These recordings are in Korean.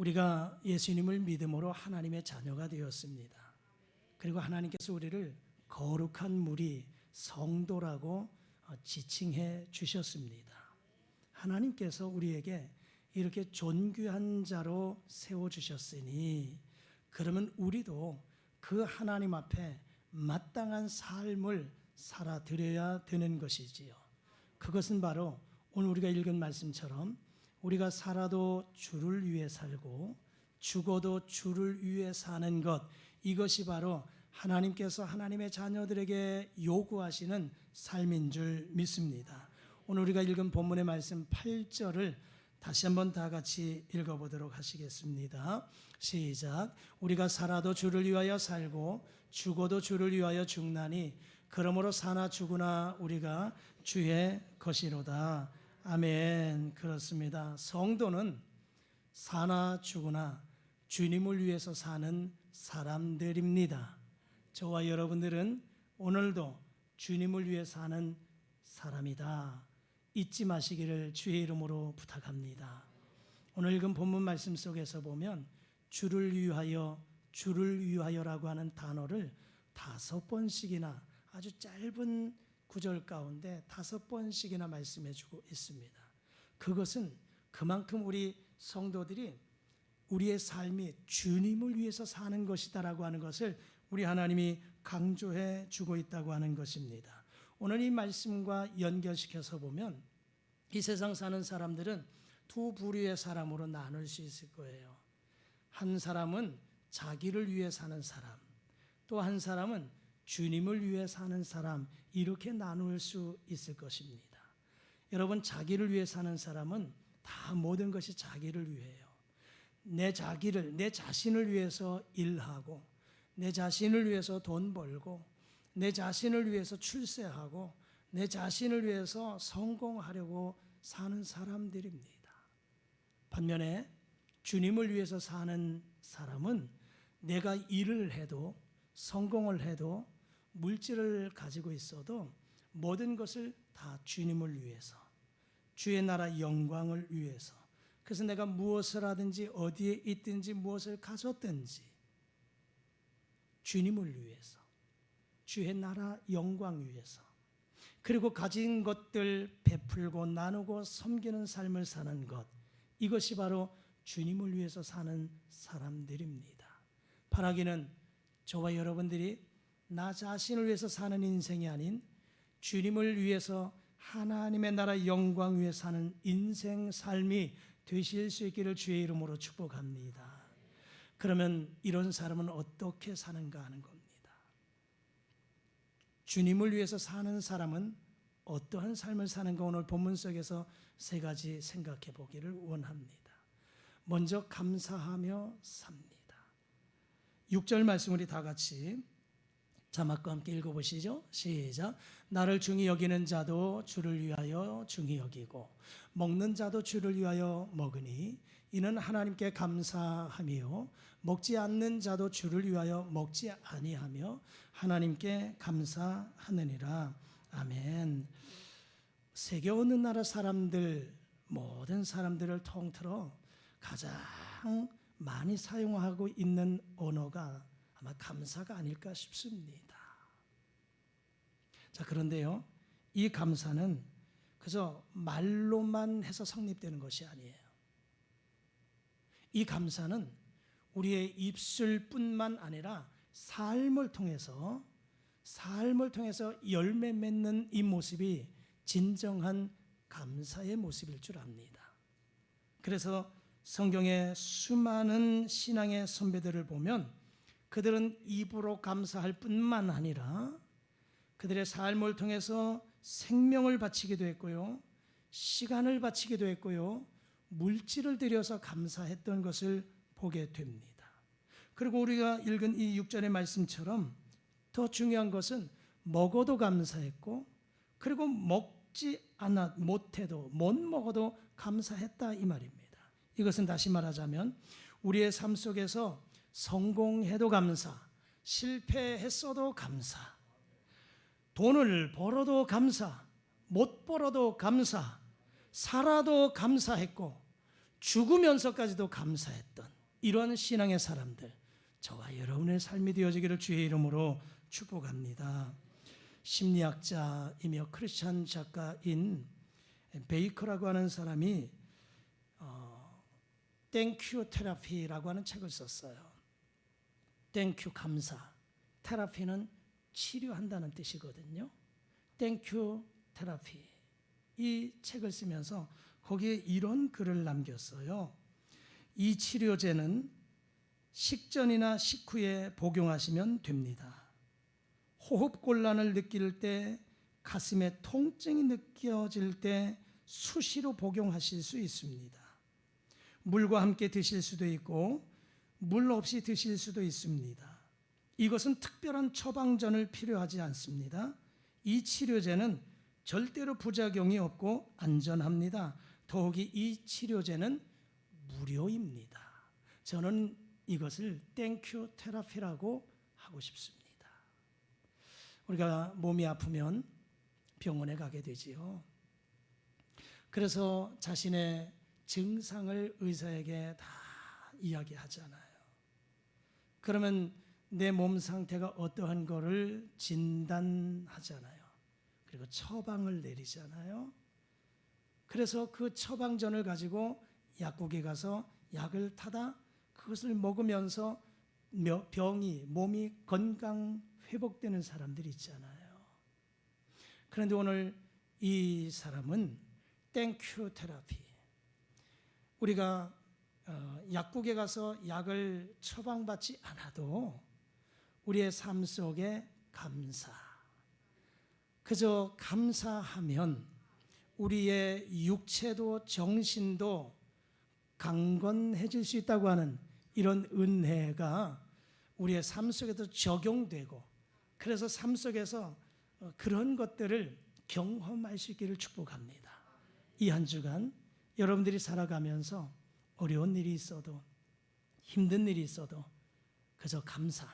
우리가 예수님을 믿음으로 하나님의 자녀가 되었습니다. 그리고 하나님께서 우리를 거룩한 무리, 성도라고 지칭해 주셨습니다. 하나님께서 우리에게 이렇게 존귀한 자로 세워주셨으니 그러면 우리도 그 하나님 앞에 마땅한 삶을 살아드려야 되는 것이지요. 그것은 바로 오늘 우리가 읽은 말씀처럼 우리가 살아도 주를 위해 살고 죽어도 주를 위해 사는 것, 이것이 바로 하나님께서 하나님의 자녀들에게 요구하시는 삶인 줄 믿습니다. 오늘 우리가 읽은 본문의 말씀 8절을 다시 한번 다 같이 읽어보도록 하시겠습니다. 시작. 우리가 살아도 주를 위하여 살고 죽어도 주를 위하여 죽나니 그러므로 사나 죽으나 우리가 주의 것이로다. 아멘. 그렇습니다. 성도는 사나 죽으나 주님을 위해서 사는 사람들입니다. 저와 여러분들은 오늘도 주님을 위해 사는 사람이다. 잊지 마시기를 주의 이름으로 부탁합니다. 오늘 읽은 본문 말씀 속에서 보면 주를 위하여라고 하는 단어를 5번씩이나 아주 짧은 구절 가운데 5번씩이나 말씀해 주고 있습니다. 그것은 그만큼 우리 성도들이 우리의 삶이 주님을 위해서 사는 것이다라고 하는 것을 우리 하나님이 강조해 주고 있다고 하는 것입니다. 오늘 이 말씀과 연결시켜서 보면 이 세상 사는 사람들은 두 부류의 사람으로 나눌 수 있을 거예요. 한 사람은 자기를 위해 사는 사람, 또 한 사람은 주님을 위해 사는 사람, 이렇게 나눌 수 있을 것입니다. 여러분, 자기를 위해 사는 사람은 다 모든 것이 자기를 위해요. 내 자신을 위해서 일하고, 내 자신을 위해서 돈 벌고, 내 자신을 위해서 출세하고, 내 자신을 위해서 성공하려고 사는 사람들입니다. 반면에 주님을 위해서 사는 사람은 내가 일을 해도 성공을 해도 물질을 가지고 있어도 모든 것을 다 주님을 위해서, 주의 나라 영광을 위해서, 그래서 내가 무엇을 하든지 어디에 있든지 무엇을 가졌든지 주님을 위해서, 주의 나라 영광 위해서, 그리고 가진 것들 베풀고 나누고 섬기는 삶을 사는 것, 이것이 바로 주님을 위해서 사는 사람들입니다. 바라기는 저와 여러분들이 나 자신을 위해서 사는 인생이 아닌 주님을 위해서 하나님의 나라 영광 위에 사는 인생 삶이 되실 수 있기를 주의 이름으로 축복합니다. 그러면 이런 사람은 어떻게 사는가 하는 겁니다. 주님을 위해서 사는 사람은 어떠한 삶을 사는가, 오늘 본문 속에서 3가지 생각해 보기를 원합니다. 먼저 감사하며 삽니다. 6절 말씀 우리 다 같이 자막과 함께 읽어보시죠. 시작. 나를 중히 여기는 자도 주를 위하여 중히 여기고 먹는 자도 주를 위하여 먹으니 이는 하나님께 감사하며 먹지 않는 자도 주를 위하여 먹지 아니하며 하나님께 감사하느니라. 아멘. 세계 어느 나라 사람들, 모든 사람들을 통틀어 가장 많이 사용하고 있는 언어가 아마 감사가 아닐까 싶습니다. 자, 그런데요, 이 감사는 그저 말로만 해서 성립되는 것이 아니에요. 이 감사는 우리의 입술뿐만 아니라 삶을 통해서 열매 맺는 이 모습이 진정한 감사의 모습일 줄 압니다. 그래서 성경의 수많은 신앙의 선배들을 보면 그들은 입으로 감사할 뿐만 아니라 그들의 삶을 통해서 생명을 바치기도 했고요, 시간을 바치기도 했고요, 물질을 들여서 감사했던 것을 보게 됩니다. 그리고 우리가 읽은 이 6절의 말씀처럼 더 중요한 것은 먹어도 감사했고, 그리고 먹지 못해도, 못 먹어도 감사했다, 이 말입니다. 이것은 다시 말하자면 우리의 삶 속에서 성공해도 감사, 실패했어도 감사, 돈을 벌어도 감사, 못 벌어도 감사, 살아도 감사했고, 죽으면서까지도 감사했던 이런 신앙의 사람들, 저와 여러분의 삶이 되어지기를 주의 이름으로 축복합니다. 심리학자이며 크리스찬 작가인 베이커라고 하는 사람이 땡큐 테라피라고 하는 책을 썼어요. 땡큐 감사, 테라피는 치료한다는 뜻이거든요. 땡큐 테라피, 이 책을 쓰면서 거기에 이런 글을 남겼어요. 이 치료제는 식전이나 식후에 복용하시면 됩니다. 호흡곤란을 느낄 때, 가슴에 통증이 느껴질 때 수시로 복용하실 수 있습니다. 물과 함께 드실 수도 있고 물 없이 드실 수도 있습니다. 이것은 특별한 처방전을 필요하지 않습니다. 이 치료제는 절대로 부작용이 없고 안전합니다. 더욱이 이 치료제는 무료입니다. 저는 이것을 땡큐 테라피라고 하고 싶습니다. 우리가 몸이 아프면 병원에 가게 되지요. 그래서 자신의 증상을 의사에게 다 이야기하잖아요. 그러면 내 몸 상태가 어떠한 거를 진단하잖아요. 그리고 처방을 내리잖아요. 그래서 그 처방전을 가지고 약국에 가서 약을 타다 그것을 먹으면서 몸이 건강 회복되는 사람들이 있잖아요. 그런데 오늘 이 사람은 땡큐 테라피, 우리가 약국에 가서 약을 처방받지 않아도 우리의 삶 속에 감사, 그저 감사하면 우리의 육체도 정신도 강건해질 수 있다고 하는 이런 은혜가 우리의 삶 속에도 적용되고, 그래서 삶 속에서 그런 것들을 경험할 수 있기를 축복합니다. 이 한 주간 여러분들이 살아가면서 어려운 일이 있어도 힘든 일이 있어도 그저 감사,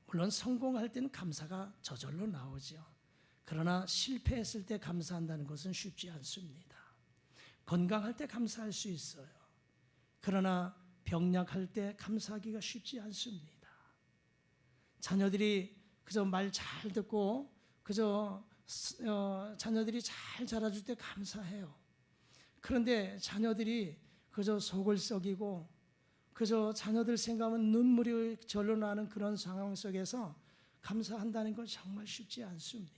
물론 성공할 때는 감사가 저절로 나오죠. 그러나 실패했을 때 감사한다는 것은 쉽지 않습니다. 건강할 때 감사할 수 있어요. 그러나 병약할 때 감사하기가 쉽지 않습니다. 자녀들이 그저 말 잘 듣고 그저 자녀들이 잘 자라줄 때 감사해요. 그런데 자녀들이 그저 속을 썩이고 그저 자녀들 생각하면 눈물이 절로 나는 그런 상황 속에서 감사한다는 건 정말 쉽지 않습니다.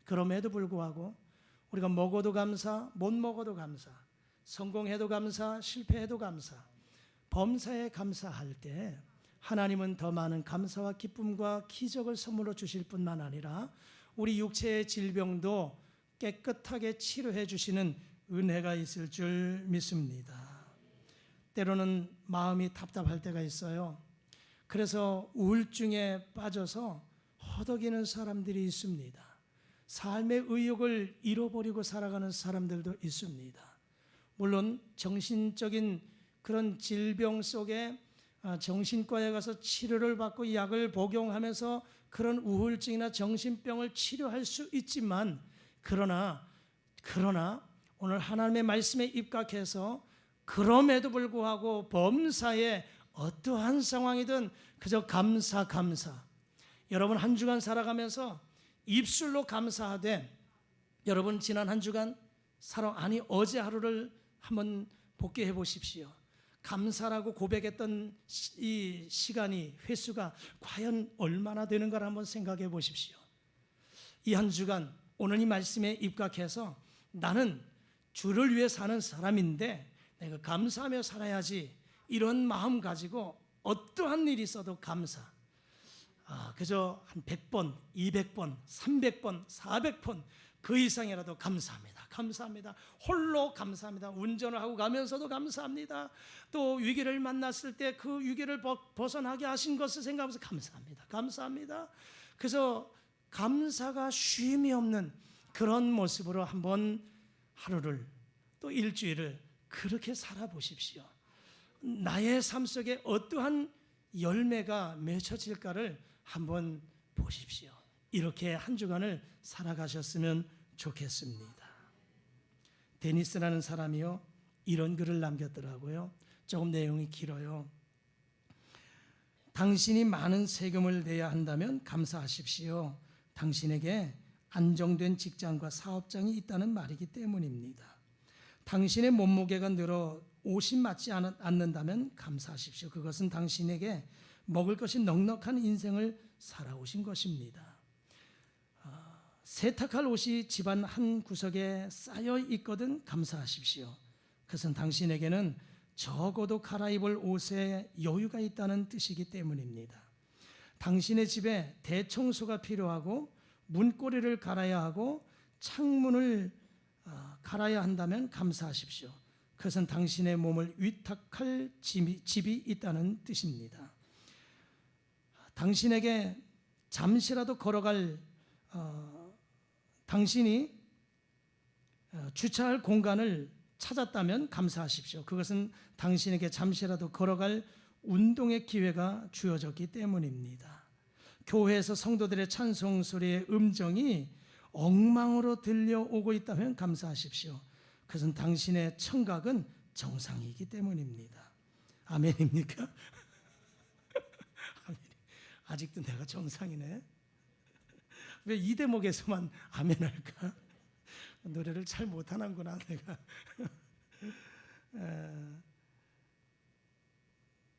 그럼에도 불구하고 우리가 먹어도 감사, 못 먹어도 감사, 성공해도 감사, 실패해도 감사, 범사에 감사할 때 하나님은 더 많은 감사와 기쁨과 기적을 선물로 주실 뿐만 아니라 우리 육체의 질병도 깨끗하게 치료해 주시는 은혜가 있을 줄 믿습니다. 때로는 마음이 답답할 때가 있어요. 그래서 우울증에 빠져서 허덕이는 사람들이 있습니다. 삶의 의욕을 잃어버리고 살아가는 사람들도 있습니다. 물론 정신적인 그런 질병 속에 정신과에 가서 치료를 받고 약을 복용하면서 그런 우울증이나 정신병을 치료할 수 있지만, 그러나 오늘 하나님의 말씀에 입각해서 그럼에도 불구하고 범사에 어떠한 상황이든 그저 감사. 여러분 한 주간 살아가면서 입술로 감사하되, 여러분 지난 한 주간 어제 하루를 한번 복귀해 보십시오. 감사라고 고백했던 이 시간이, 횟수가 과연 얼마나 되는가를 한번 생각해 보십시오. 이 한 주간 오늘 이 말씀에 입각해서 나는 주를 위해 사는 사람인데 내가 감사하며 살아야지, 이런 마음 가지고 어떠한 일이 있어도 감사. 그저 한 100번, 200번, 300번, 400번 그 이상이라도 감사합니다. 홀로 감사합니다. 운전을 하고 가면서도 감사합니다. 또 위기를 만났을 때 그 위기를 벗어나게 하신 것을 생각하면서 감사합니다. 그래서 감사가 쉼이 없는 그런 모습으로 한번 하루를, 또 일주일을 그렇게 살아보십시오. 나의 삶 속에 어떠한 열매가 맺혀질까를 한번 보십시오. 이렇게 한 주간을 살아가셨으면 좋겠습니다. 데니스라는 사람이요, 이런 글을 남겼더라고요. 조금 내용이 길어요. 당신이 많은 세금을 내야 한다면 감사하십시오. 당신에게 안정된 직장과 사업장이 있다는 말이기 때문입니다. 당신의 몸무게가 늘어 옷이 맞지 않는다면 감사하십시오. 그것은 당신에게 먹을 것이 넉넉한 인생을 살아오신 것입니다. 세탁할 옷이 집안 한 구석에 쌓여 있거든 감사하십시오. 그것은 당신에게는 적어도 갈아입을 옷에 여유가 있다는 뜻이기 때문입니다. 당신의 집에 대청소가 필요하고 문고리를 갈아야 하고 창문을 갈아야 한다면 감사하십시오. 그것은 당신의 몸을 위탁할 집이 있다는 뜻입니다. 당신에게 잠시라도 걸어갈 당신이 주차할 공간을 찾았다면 감사하십시오. 그것은 당신에게 잠시라도 걸어갈 운동의 기회가 주어졌기 때문입니다. 교회에서 성도들의 찬송 소리의 음정이 엉망으로 들려오고 있다면 감사하십시오. 그것은 당신의 청각은 정상이기 때문입니다. 아멘입니까? 아직도 내가 정상이네. 왜 이 대목에서만 아멘할까? 노래를 잘 못하는구나 내가.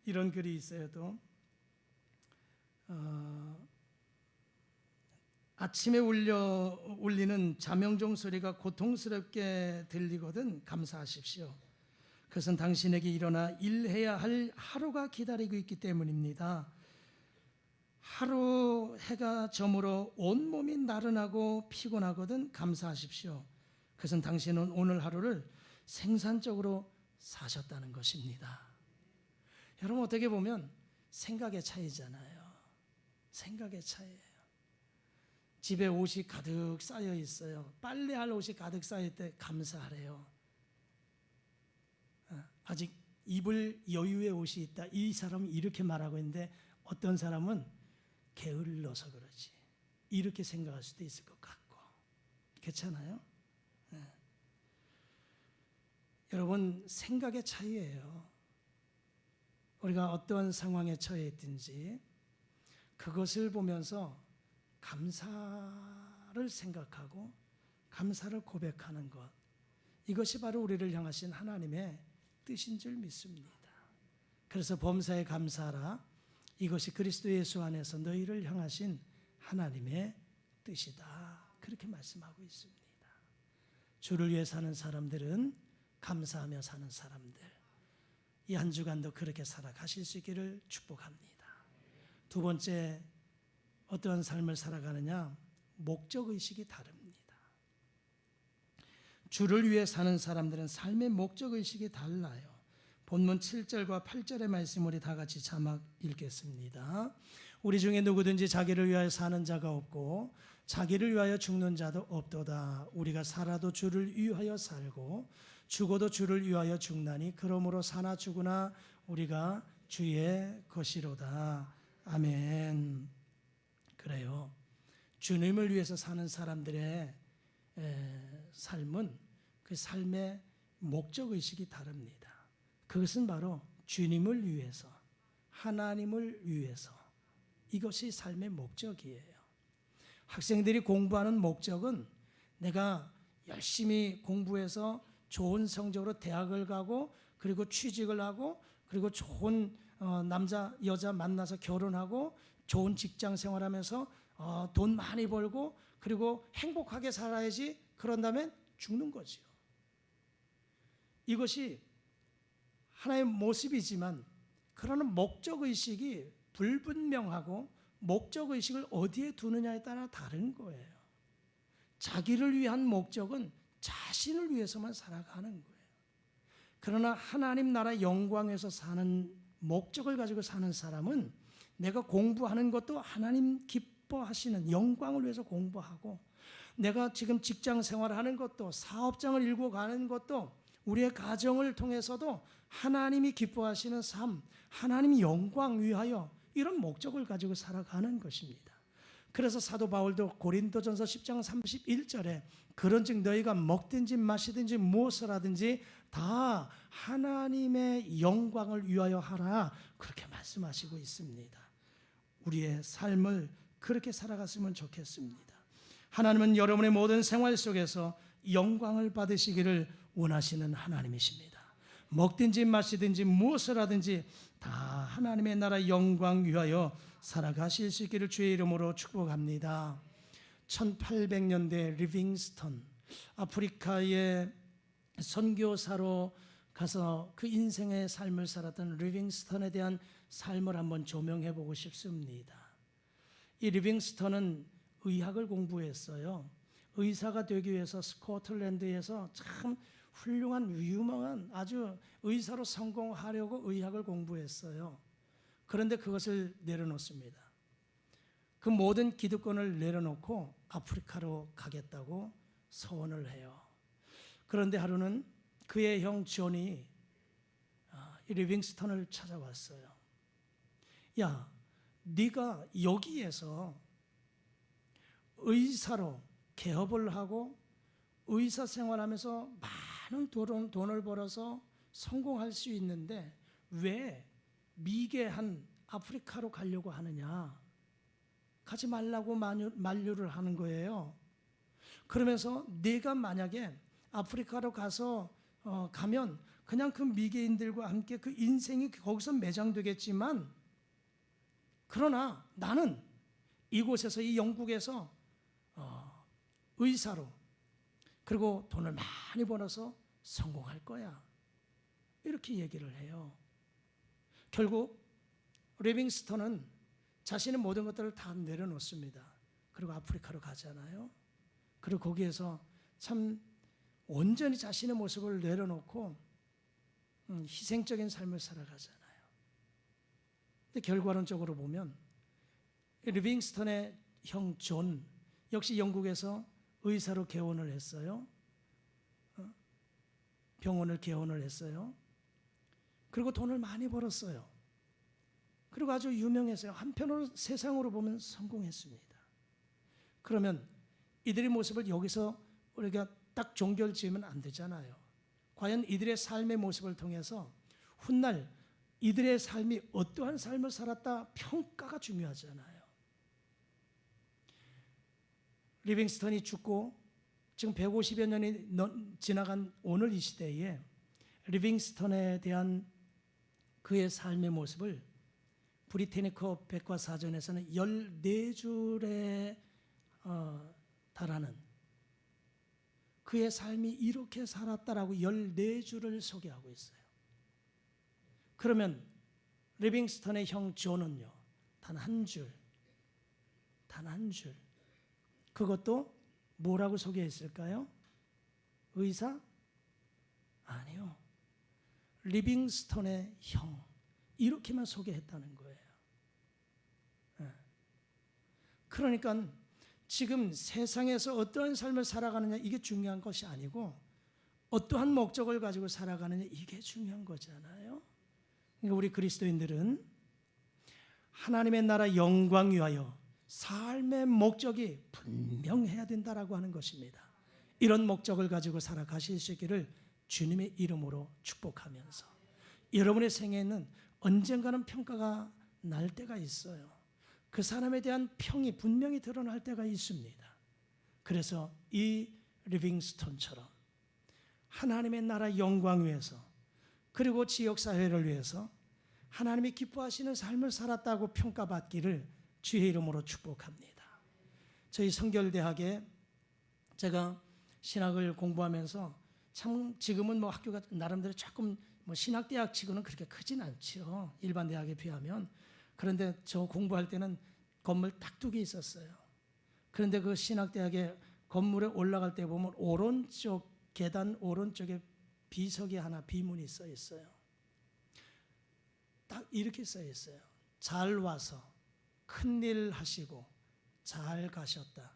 이런 글이 있어요. 또 아침에 울리는 자명종 소리가 고통스럽게 들리거든 감사하십시오. 그것은 당신에게 일어나 일해야 할 하루가 기다리고 있기 때문입니다. 하루 해가 저물어 온몸이 나른하고 피곤하거든 감사하십시오. 그것은 당신은 오늘 하루를 생산적으로 사셨다는 것입니다. 여러분 어떻게 보면 생각의 차이잖아요. 생각의 차이예요. 집에 옷이 가득 쌓여 있어요. 빨래할 옷이 가득 쌓일 때 감사하래요. 아직 입을 여유의 옷이 있다. 이 사람은 이렇게 말하고 있는데 어떤 사람은 게을러서 그러지. 이렇게 생각할 수도 있을 것 같고. 그렇잖아요? 여러분 생각의 차이예요. 우리가 어떤 상황에 처해 있든지 그것을 보면서 감사를 생각하고 감사를 고백하는 것, 이것이 바로 우리를 향하신 하나님의 뜻인 줄 믿습니다. 그래서 범사에 감사하라. 이것이 그리스도 예수 안에서 너희를 향하신 하나님의 뜻이다. 그렇게 말씀하고 있습니다. 주를 위해 사는 사람들은 감사하며 사는 사람들, 이 한 주간도 그렇게 살아가실 수 있기를 축복합니다. 두 번째, 어떠한 삶을 살아가느냐? 목적의식이 다릅니다. 주를 위해 사는 사람들은 삶의 목적의식이 달라요. 본문 7절과 8절의 말씀 우리 다 같이 자막 읽겠습니다. 우리 중에 누구든지 자기를 위하여 사는 자가 없고 자기를 위하여 죽는 자도 없도다. 우리가 살아도 주를 위하여 살고 죽어도 주를 위하여 죽나니 그러므로 사나 죽으나 우리가 주의 것이로다. 아멘. 그래요. 주님을 위해서 사는 사람들의 삶은 그 삶의 목적의식이 다릅니다. 그것은 바로 주님을 위해서, 하나님을 위해서, 이것이 삶의 목적이에요. 학생들이 공부하는 목적은 내가 열심히 공부해서 좋은 성적으로 대학을 가고 그리고 취직을 하고 그리고 좋은 남자 여자 만나서 결혼하고 좋은 직장 생활하면서 돈 많이 벌고 그리고 행복하게 살아야지. 그런 다음에 죽는 거지요. 이것이 하나의 모습이지만 그러는 목적의식이 불분명하고 목적의식을 어디에 두느냐에 따라 다른 거예요. 자기를 위한 목적은 자신을 위해서만 살아가는 거예요. 그러나 하나님 나라 영광에서 사는 목적을 가지고 사는 사람은 내가 공부하는 것도 하나님 기뻐하시는 영광을 위해서 공부하고 내가 지금 직장 생활하는 것도 사업장을 일구어 가는 것도 우리의 가정을 통해서도 하나님이 기뻐하시는 삶, 하나님 영광 위하여 이런 목적을 가지고 살아가는 것입니다. 그래서 사도 바울도 고린도전서 10장 31절에 그런즉 너희가 먹든지 마시든지 무엇을 하든지 다 하나님의 영광을 위하여 하라, 그렇게 말씀하시고 있습니다. 우리의 삶을 그렇게 살아갔으면 좋겠습니다. 하나님은 여러분의 모든 생활 속에서 영광을 받으시기를 원하시는 하나님이십니다. 먹든지 마시든지 무엇을 하든지 다 하나님의 나라 영광 위하여 살아가실 수 있기를 주의 이름으로 축복합니다. 1800년대 리빙스턴, 아프리카의 선교사로 가서 그 인생의 삶을 살았던 리빙스턴에 대한 삶을 한번 조명해 보고 싶습니다. 이 리빙스턴은 의학을 공부했어요. 의사가 되기 위해서 스코틀랜드에서 참 훌륭한 유명한 아주 의사로 성공하려고 의학을 공부했어요. 그런데 그것을 내려놓습니다. 그 모든 기득권을 내려놓고 아프리카로 가겠다고 서원을 해요. 그런데 하루는 그의 형 존이 리빙스턴을 찾아왔어요. 야, 네가 여기에서 의사로 개업을 하고 의사 생활하면서 많은 돈을 벌어서 성공할 수 있는데 왜 미개한 아프리카로 가려고 하느냐? 가지 말라고 만류를 하는 거예요. 그러면서 네가 만약에 아프리카로 가면 그냥 그 미개인들과 함께 그 인생이 거기서 매장되겠지만, 그러나 나는 이곳에서, 이 영국에서 의사로, 그리고 돈을 많이 벌어서 성공할 거야, 이렇게 얘기를 해요. 결국 리빙스턴은 자신의 모든 것들을 다 내려놓습니다. 그리고 아프리카로 가잖아요. 그리고 거기에서 참 온전히 자신의 모습을 내려놓고 희생적인 삶을 살아가잖아요. 근데 결과론적으로 보면 리빙스턴의 형 존 역시 영국에서 의사로 개원을 했어요. 병원을 개원을 했어요. 그리고 돈을 많이 벌었어요. 그리고 아주 유명했어요. 한편으로 세상으로 보면 성공했습니다. 그러면 이들의 모습을 여기서 우리가 딱 종결 지으면 안 되잖아요. 과연 이들의 삶의 모습을 통해서 훗날 이들의 삶이 어떠한 삶을 살았다 평가가 중요하잖아요. 리빙스턴이 죽고 지금 150여 년이 지나간 오늘 이 시대에 리빙스턴에 대한 그의 삶의 모습을 브리테니커 백과사전에서는 14줄에 달하는 그의 삶이 이렇게 살았다라고 14줄을 소개하고 있어요. 그러면 리빙스턴의 형 존은요, 단 한 줄, 그것도 뭐라고 소개했을까요? 의사? 아니요. 리빙스턴의 형, 이렇게만 소개했다는 거예요. 그러니까 지금 세상에서 어떠한 삶을 살아가느냐, 이게 중요한 것이 아니고 어떠한 목적을 가지고 살아가느냐, 이게 중요한 거잖아요. 그러니까 우리 그리스도인들은 하나님의 나라 영광 위하여 삶의 목적이 분명해야 된다라고 하는 것입니다. 이런 목적을 가지고 살아가실 수 있기를 주님의 이름으로 축복하면서, 여러분의 생애에는 언젠가는 평가가 날 때가 있어요. 그 사람에 대한 평이 분명히 드러날 때가 있습니다. 그래서 이 리빙스턴처럼 하나님의 나라 영광 위해서, 그리고 지역사회를 위해서 하나님이 기뻐하시는 삶을 살았다고 평가받기를 주의 이름으로 축복합니다. 저희 성결대학에 제가 신학을 공부하면서 참 지금은 뭐 학교가 나름대로 조금 뭐 신학대학 치고는 그렇게 크진 않죠, 일반 대학에 비하면. 그런데 저 공부할 때는 건물 딱 2개 있었어요. 그런데 그 신학대학의 건물에 올라갈 때 보면 오른쪽 계단 오른쪽에 비석이 하나, 비문이 써 있어요. 딱 이렇게 써 있어요. 잘 와서 큰일 하시고 잘 가셨다.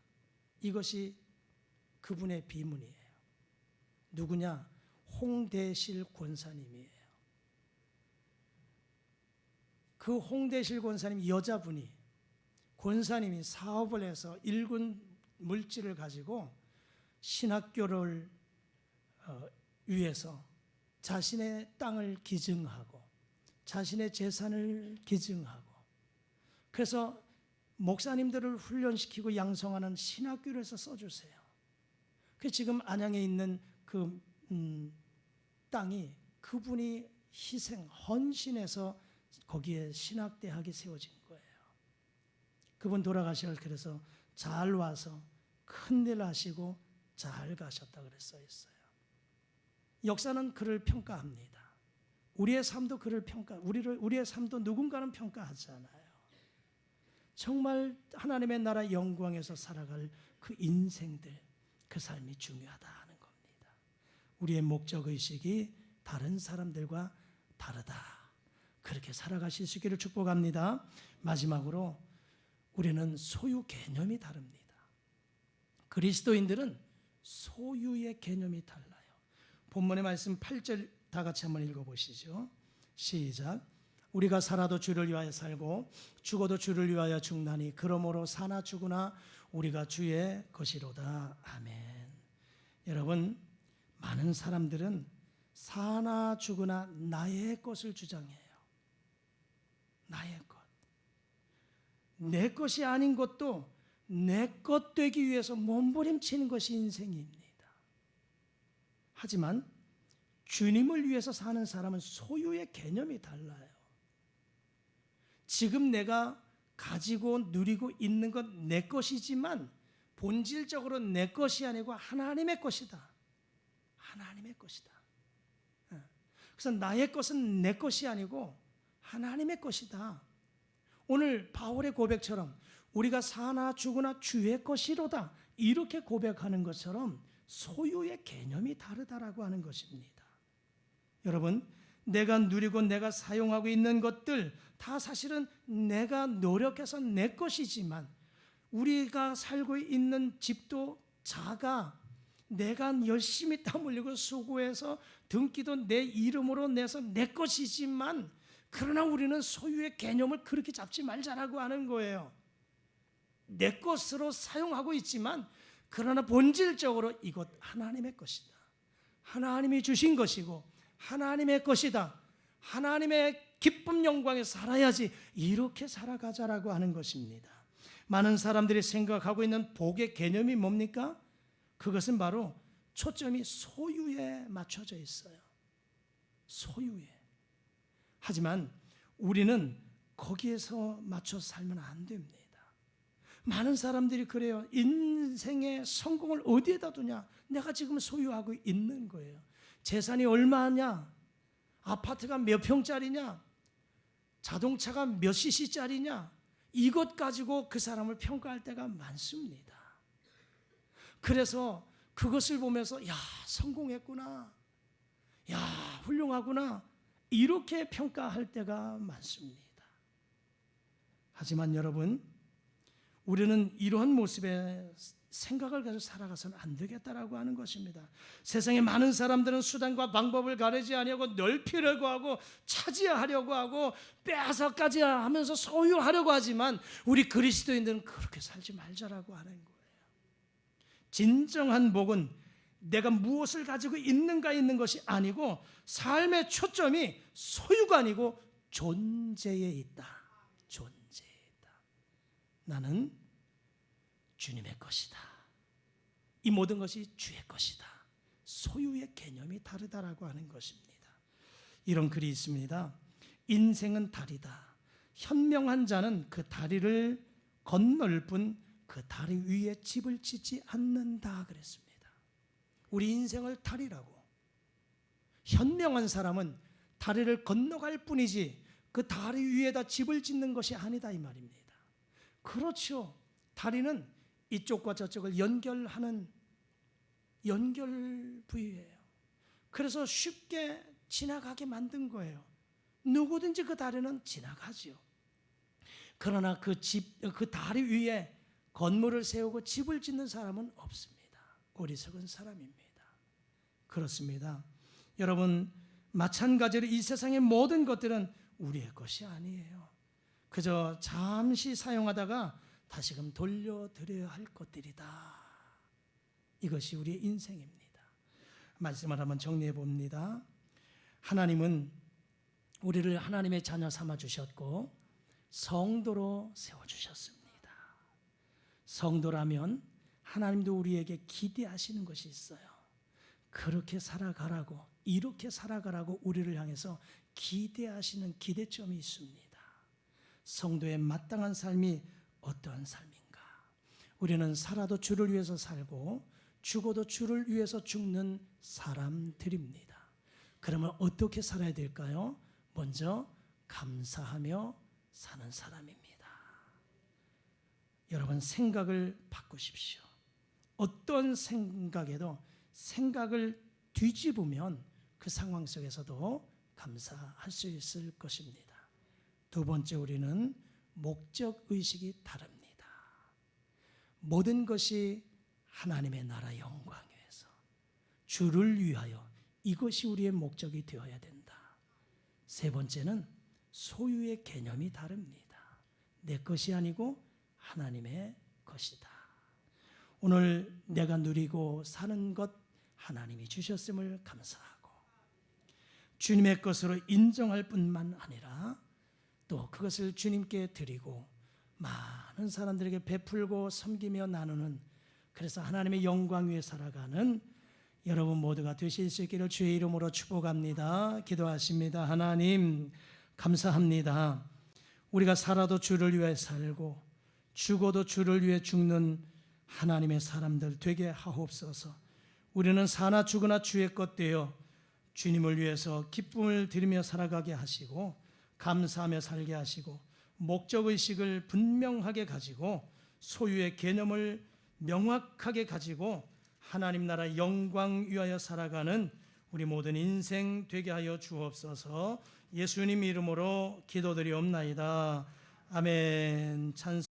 이것이 그분의 비문이에요. 누구냐? 홍대실 권사님이에요. 그 홍대실 권사님 여자분이 권사님이 사업을 해서 일군 물질을 가지고 신학교를 위해서 자신의 땅을 기증하고 자신의 재산을 기증하고 그래서 목사님들을 훈련시키고 양성하는 신학교를 해서 써주세요. 그 지금 안양에 있는 그 땅이 그분이 희생, 헌신해서 거기에 신학대학이 세워진 거예요. 그분 돌아가셔서 그래서 잘 와서 큰일 하시고 잘 가셨다 그랬어 있어요. 역사는 그를 평가합니다. 우리의 삶도 그를 우리의 삶도 누군가는 평가하잖아요. 정말 하나님의 나라 영광에서 살아갈 그 인생들, 그 삶이 중요하다는 겁니다. 우리의 목적의식이 다른 사람들과 다르다. 그렇게 살아가실 수 있기를 축복합니다. 마지막으로 우리는 소유 개념이 다릅니다. 그리스도인들은 소유의 개념이 달라요. 본문의 말씀 8절 다 같이 한번 읽어보시죠. 시작. 우리가 살아도 주를 위하여 살고 죽어도 주를 위하여 죽나니 그러므로 사나 죽으나 우리가 주의 것이로다. 아멘. 여러분, 많은 사람들은 사나 죽으나 나의 것을 주장해요. 나의 것. 내 것이 아닌 것도 내 것 되기 위해서 몸부림치는 것이 인생입니다. 하지만 주님을 위해서 사는 사람은 소유의 개념이 달라요. 지금 내가 가지고 누리고 있는 건 내 것이지만 본질적으로 내 것이 아니고 하나님의 것이다. 하나님의 것이다. 그래서 나의 것은 내 것이 아니고 하나님의 것이다. 오늘 바울의 고백처럼 우리가 사나 죽으나 주의 것이로다 이렇게 고백하는 것처럼 소유의 개념이 다르다라고 하는 것입니다. 여러분, 내가 누리고 내가 사용하고 있는 것들 다 사실은 내가 노력해서 내 것이지만 우리가 살고 있는 집도 자가 내가 열심히 땀 흘리고 수고해서 등기도 내 이름으로 내서 내 것이지만 그러나 우리는 소유의 개념을 그렇게 잡지 말자라고 하는 거예요. 내 것으로 사용하고 있지만 그러나 본질적으로 이것 하나님의 것이다. 하나님이 주신 것이고 하나님의 것이다. 하나님의 기쁨 영광에 살아야지 이렇게 살아가자라고 하는 것입니다. 많은 사람들이 생각하고 있는 복의 개념이 뭡니까? 그것은 바로 초점이 소유에 맞춰져 있어요. 소유에. 하지만 우리는 거기에서 맞춰서 살면 안 됩니다. 많은 사람들이 그래요. 인생의 성공을 어디에다 두냐? 내가 지금 소유하고 있는 거예요. 재산이 얼마냐? 아파트가 몇 평짜리냐? 자동차가 몇 cc짜리냐? 이것 가지고 그 사람을 평가할 때가 많습니다. 그래서 그것을 보면서 야, 성공했구나. 야, 훌륭하구나. 이렇게 평가할 때가 많습니다. 하지만 여러분, 우리는 이러한 모습의 생각을 가지고 살아가서는 안 되겠다라고 하는 것입니다. 세상에 많은 사람들은 수단과 방법을 가리지 아니하고 넓히려고 하고 차지하려고 하고 빼앗아까지 하면서 소유하려고 하지만 우리 그리스도인들은 그렇게 살지 말자라고 하는 거예요. 진정한 복은 내가 무엇을 가지고 있는가 있는 것이 아니고 삶의 초점이 소유가 아니고 존재에 있다. 존재에 있다. 나는 주님의 것이다. 이 모든 것이 주의 것이다. 소유의 개념이 다르다라고 하는 것입니다. 이런 글이 있습니다. 인생은 다리다. 현명한 자는 그 다리를 건널 뿐 그 다리 위에 집을 짓지 않는다 그랬습니다. 우리 인생을 다리라고. 현명한 사람은 다리를 건너갈 뿐이지 그 다리 위에다 집을 짓는 것이 아니다 이 말입니다. 그렇죠. 다리는 이쪽과 저쪽을 연결하는 연결 부위예요. 그래서 쉽게 지나가게 만든 거예요. 누구든지 그 다리는 지나가지요. 그러나 그 다리 위에 건물을 세우고 집을 짓는 사람은 없습니다. 어리석은 사람입니다. 그렇습니다. 여러분, 마찬가지로 이 세상의 모든 것들은 우리의 것이 아니에요. 그저 잠시 사용하다가 다시금 돌려드려야 할 것들이다. 이것이 우리의 인생입니다. 말씀을 한번 정리해 봅니다. 하나님은 우리를 하나님의 자녀 삼아 주셨고 성도로 세워주셨습니다. 성도라면 하나님도 우리에게 기대하시는 것이 있어요. 그렇게 살아가라고, 이렇게 살아가라고 우리를 향해서 기대하시는 기대점이 있습니다. 성도의 마땅한 삶이 어떠한 삶인가? 우리는 살아도 주를 위해서 살고 죽어도 주를 위해서 죽는 사람들입니다. 그러면 어떻게 살아야 될까요? 먼저 감사하며 사는 사람입니다. 여러분, 생각을 바꾸십시오. 어떤 생각에도 생각을 뒤집으면 그 상황 속에서도 감사할 수 있을 것입니다. 두 번째, 우리는 목적의식이 다릅니다. 모든 것이 하나님의 나라 영광 위해서, 주를 위하여, 이것이 우리의 목적이 되어야 된다. 세 번째는 소유의 개념이 다릅니다. 내 것이 아니고 하나님의 것이다. 오늘 내가 누리고 사는 것 하나님이 주셨음을 감사하고 주님의 것으로 인정할 뿐만 아니라 또 그것을 주님께 드리고 많은 사람들에게 베풀고 섬기며 나누는, 그래서 하나님의 영광 위에 살아가는 여러분 모두가 되실 수 있기를 주의 이름으로 축복합니다. 기도하십니다. 하나님 감사합니다. 우리가 살아도 주를 위해 살고 죽어도 주를 위해 죽는 하나님의 사람들 되게 하옵소서. 우리는 사나 죽으나 주의 것 되어 주님을 위해서 기쁨을 드리며 살아가게 하시고 감사하며 살게 하시고 목적의식을 분명하게 가지고 소유의 개념을 명확하게 가지고 하나님 나라 영광 위하여 살아가는 우리 모든 인생 되게 하여 주옵소서. 예수님 이름으로 기도드리옵나이다. 아멘. 찬송.